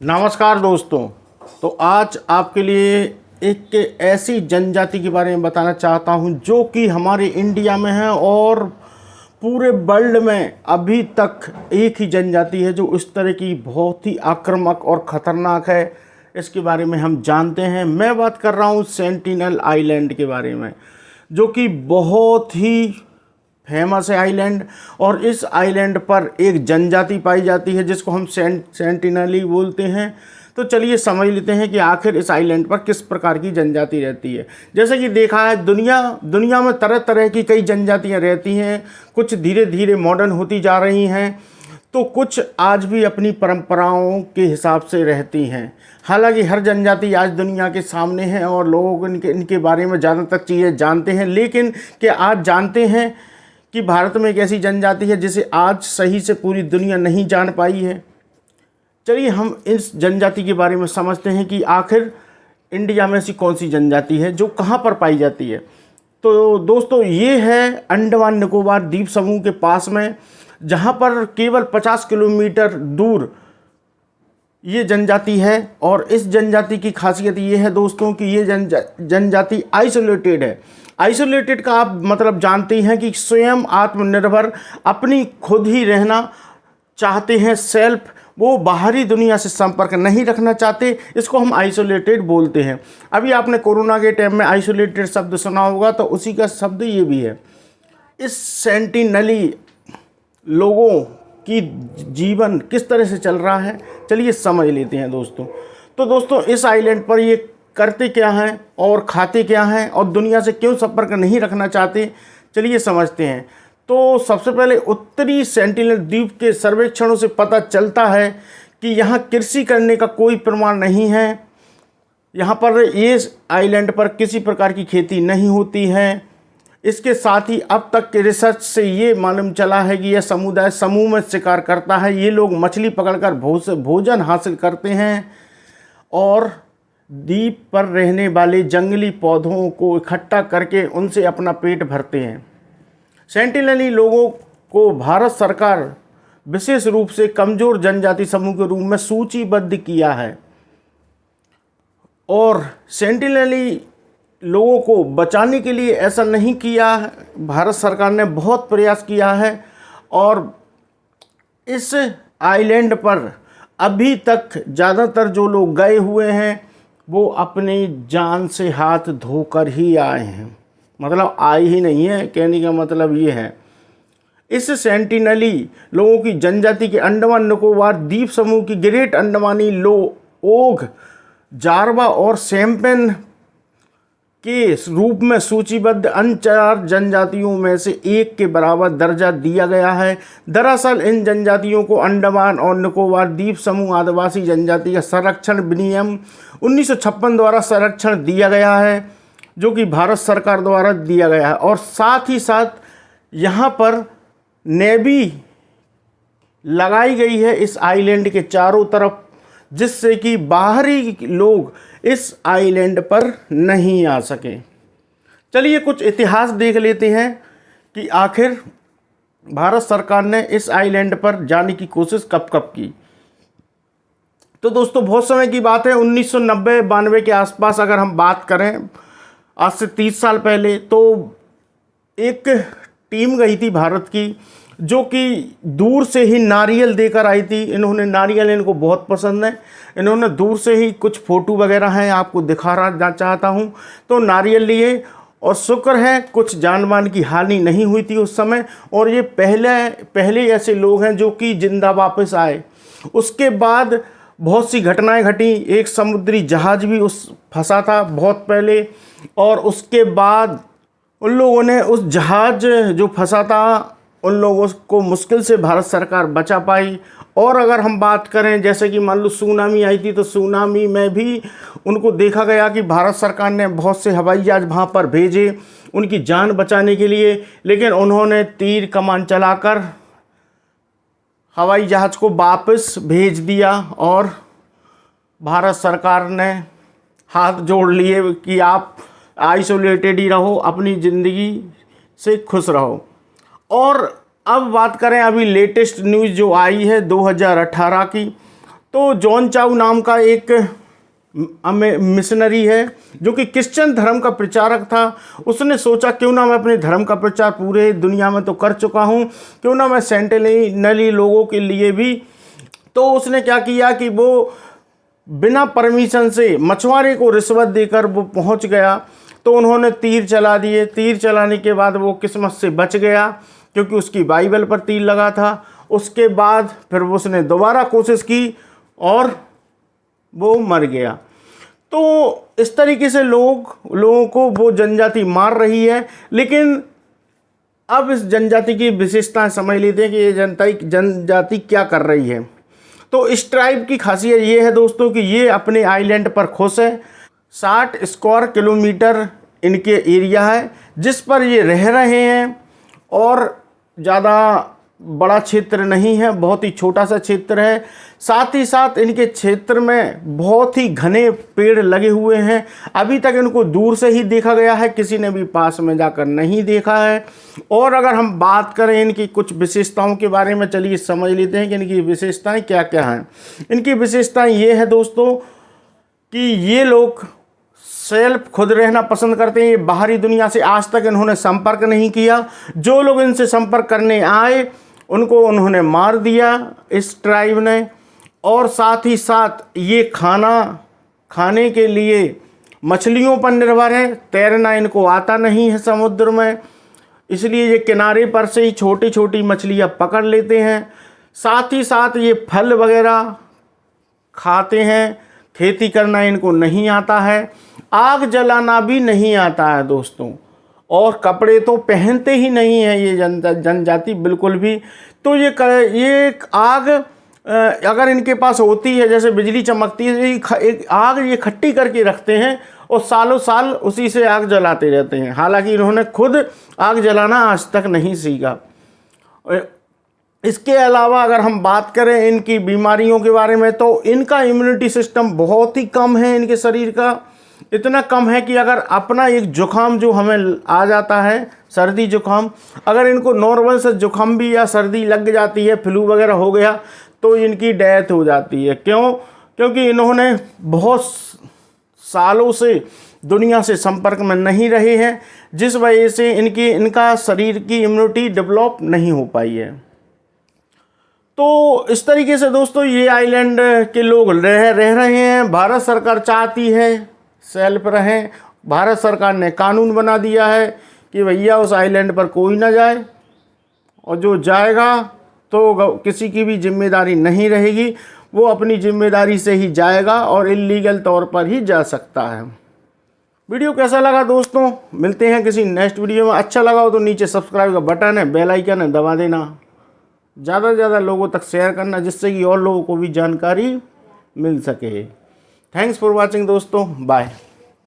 नमस्कार दोस्तों। तो आज आपके लिए एक ऐसी जनजाति के बारे में बताना चाहता हूं जो कि हमारे इंडिया में है और पूरे वर्ल्ड में अभी तक एक ही जनजाति है जो इस तरह की बहुत ही आक्रामक और ख़तरनाक है। इसके बारे में हम जानते हैं। मैं बात कर रहा हूं सेंटिनल आइलैंड के बारे में, जो कि बहुत ही फेमस है आइलैंड। और इस आइलैंड पर एक जनजाति पाई जाती है जिसको हम सेंटिनली बोलते हैं। तो चलिए समझ लेते हैं कि आखिर इस आइलैंड पर किस प्रकार की जनजाति रहती है। जैसे कि देखा है दुनिया में तरह तरह की कई जनजातियां रहती हैं। कुछ धीरे धीरे मॉडर्न होती जा रही हैं, तो कुछ आज भी अपनी परंपराओं के हिसाब से रहती हैं। हालांकि हर जनजाति आज दुनिया के सामने है और लोग इनके बारे में ज़्यादातर चीज़ें जानते हैं। लेकिन क्या आज जानते हैं कि भारत में एक ऐसी जनजाति है जिसे आज सही से पूरी दुनिया नहीं जान पाई है? चलिए हम इस जनजाति के बारे में समझते हैं कि आखिर इंडिया में ऐसी कौन सी जनजाति है जो कहाँ पर पाई जाती है। तो दोस्तों, ये है अंडमान निकोबार द्वीप समूह के पास में, जहाँ पर केवल 50 किलोमीटर दूर ये जनजाति है। और इस जनजाति की खासियत ये है दोस्तों कि ये जनजाति आइसोलेटेड है। आइसोलेटेड का आप मतलब जानते हैं कि स्वयं आत्मनिर्भर, अपनी खुद ही रहना चाहते हैं, सेल्फ। वो बाहरी दुनिया से संपर्क नहीं रखना चाहते। इसको हम आइसोलेटेड बोलते हैं। अभी आपने कोरोना के टाइम में आइसोलेटेड शब्द सुना होगा, तो उसी का शब्द ये भी है। इस सेंटिनली लोगों की जीवन किस तरह से चल रहा है, चलिए समझ लेते हैं दोस्तों। तो दोस्तों, इस आइलैंड पर ये करते क्या हैं और खाते क्या हैं और दुनिया से क्यों संपर्क नहीं रखना चाहते, चलिए समझते हैं। तो सबसे पहले उत्तरी सेंटिनल द्वीप के सर्वेक्षणों से पता चलता है कि यहाँ कृषि करने का कोई प्रमाण नहीं है। यहाँ पर ये आइलैंड पर किसी प्रकार की खेती नहीं होती है। इसके साथ ही अब तक के रिसर्च से ये मालूम चला है कि यह समुदाय समूह में शिकार करता है। ये लोग मछली पकड़कर भोजन हासिल करते हैं और द्वीप पर रहने वाले जंगली पौधों को इकट्ठा करके उनसे अपना पेट भरते हैं। सेंटिनली लोगों को भारत सरकार विशेष रूप से कमज़ोर जनजाति समूह के रूप में सूचीबद्ध किया है। और सेंटिनली लोगों को बचाने के लिए ऐसा नहीं किया है, भारत सरकार ने बहुत प्रयास किया है। और इस आइलैंड पर अभी तक ज़्यादातर जो लोग गए हुए हैं वो अपनी जान से हाथ धोकर ही आए हैं, मतलब आए ही नहीं है। कहने का मतलब ये है, इस सेंटिनली लोगों की जनजाति के अंडमान निकोबार द्वीप समूह की ग्रेट अंडमानी ओघ, जारवा और शैम्पेन के रूप में सूचीबद्ध अन्य 4 जनजातियों में से एक के बराबर दर्जा दिया गया है। दरअसल इन जनजातियों को अंडमान और निकोबार द्वीप समूह आदिवासी जनजाति का संरक्षण विनियम 1956 द्वारा संरक्षण दिया गया है, जो कि भारत सरकार द्वारा दिया गया है। और साथ ही साथ यहाँ पर नेवी लगाई गई है इस आइलैंड के चारों तरफ, जिससे कि बाहरी लोग इस आइलैंड पर नहीं आ सके। चलिए कुछ इतिहास देख लेते हैं कि आखिर भारत सरकार ने इस आइलैंड पर जाने की कोशिश कब कब की। तो दोस्तों, बहुत समय की बात है, 1990-92 के आसपास अगर हम बात करें, आज से 30 साल पहले, तो एक टीम गई थी भारत की, जो कि दूर से ही नारियल देकर आई थी। इन्होंने नारियल, इनको बहुत पसंद है। इन्होंने दूर से ही कुछ फ़ोटो वगैरह हैं, आपको दिखा रहा चाहता हूँ। तो नारियल लिए और शुक्र है कुछ जानमाल की हानि नहीं हुई थी उस समय। और ये पहले ऐसे लोग हैं जो कि जिंदा वापस आए। उसके बाद बहुत सी घटनाएं घटी। एक समुद्री जहाज़ भी फंसा था बहुत पहले, और उसके बाद उन लोगों ने उस जहाज़ जो फंसा था उन लोगों को मुश्किल से भारत सरकार बचा पाई। और अगर हम बात करें, जैसे कि मान लो सुनामी आई थी, तो सुनामी में भी उनको देखा गया कि भारत सरकार ने बहुत से हवाई जहाज़ वहाँ पर भेजे उनकी जान बचाने के लिए, लेकिन उन्होंने तीर कमान चलाकर हवाई जहाज़ को वापस भेज दिया। और भारत सरकार ने हाथ जोड़ लिए कि आप आइसोलेटेड ही रहो, अपनी ज़िंदगी से खुश रहो। और अब बात करें अभी लेटेस्ट न्यूज़ जो आई है 2018 की, तो जॉन चाउ नाम का एक मिशनरी है जो कि क्रिश्चियन धर्म का प्रचारक था। उसने सोचा क्यों ना मैं अपने धर्म का प्रचार पूरे दुनिया में तो कर चुका हूँ, क्यों ना मैं सेंटिनली लोगों के लिए भी। तो उसने क्या किया कि वो बिना परमिशन से मछुआरे को रिश्वत देकर वो पहुंच गया। तो उन्होंने तीर चला दिए। तीर चलाने के बाद वो किस्मत से बच गया क्योंकि उसकी बाइबल पर तीर लगा था। उसके बाद फिर उसने दोबारा कोशिश की और वो मर गया। तो इस तरीके से लोगों को वो जनजाति मार रही है। लेकिन अब इस जनजाति की विशेषताएं समझ लेते हैं कि ये जनजाति क्या कर रही है। तो इस ट्राइब की खासियत ये है दोस्तों कि ये अपने आइलैंड पर खुश है। 60 स्क्वायर किलोमीटर इनके एरिया है जिस पर ये रह रहे हैं, और ज़्यादा बड़ा क्षेत्र नहीं है, बहुत ही छोटा सा क्षेत्र है। साथ ही साथ इनके क्षेत्र में बहुत ही घने पेड़ लगे हुए हैं। अभी तक इनको दूर से ही देखा गया है, किसी ने भी पास में जाकर नहीं देखा है। और अगर हम बात करें इनकी कुछ विशेषताओं के बारे में, चलिए समझ लेते हैं कि इनकी विशेषताएं क्या क्या हैं। इनकी विशेषताएं ये है दोस्तों कि ये लोग सेल्फ खुद रहना पसंद करते हैं। ये बाहरी दुनिया से आज तक इन्होंने संपर्क नहीं किया। जो लोग इनसे संपर्क करने आए उनको उन्होंने मार दिया इस ट्राइब ने। और साथ ही साथ ये खाना खाने के लिए मछलियों पर निर्भर है। तैरना इनको आता नहीं है समुद्र में, इसलिए ये किनारे पर से ही छोटी छोटी मछलियाँ पकड़ लेते हैं। साथ ही साथ ये फल वगैरह खाते हैं। खेती करना इनको नहीं आता है, आग जलाना भी नहीं आता है दोस्तों, और कपड़े तो पहनते ही नहीं है ये जनजाति बिल्कुल भी। तो ये आग अगर इनके पास होती है, जैसे बिजली चमकती है, एक आग ये खट्टी करके रखते हैं और सालों साल उसी से आग जलाते रहते हैं। हालांकि इन्होंने खुद आग जलाना आज तक नहीं सीखा। इसके अलावा अगर हम बात करें इनकी बीमारियों के बारे में, तो इनका इम्यूनिटी सिस्टम बहुत ही कम है इनके शरीर का। इतना कम है कि अगर अपना एक जुकाम जो हमें आ जाता है, सर्दी जुकाम, अगर इनको नॉर्मल से जुकाम भी या सर्दी लग जाती है, फ्लू वगैरह हो गया, तो इनकी डेथ हो जाती है। क्यों? क्योंकि इन्होंने बहुत सालों से दुनिया से संपर्क में नहीं रहे हैं, जिस वजह से इनका शरीर की इम्यूनिटी डेवलप नहीं हो पाई है। तो इस तरीके से दोस्तों ये आइलैंड के लोग रह रहे हैं। भारत सरकार चाहती है सेल्फ रहें। भारत सरकार ने कानून बना दिया है कि भैया उस आइलैंड पर कोई ना जाए, और जो जाएगा तो किसी की भी जिम्मेदारी नहीं रहेगी, वो अपनी जिम्मेदारी से ही जाएगा और इल्लीगल तौर पर ही जा सकता है। वीडियो कैसा लगा दोस्तों? मिलते हैं किसी नेक्स्ट वीडियो में। अच्छा लगा हो तो नीचे सब्सक्राइब का बटन है, बेल आइकन है, दबा देना। ज़्यादा से ज़्यादा लोगों तक शेयर करना जिससे कि और लोगों को भी जानकारी मिल सके। थैंक्स फॉर वॉचिंग दोस्तों, बाय।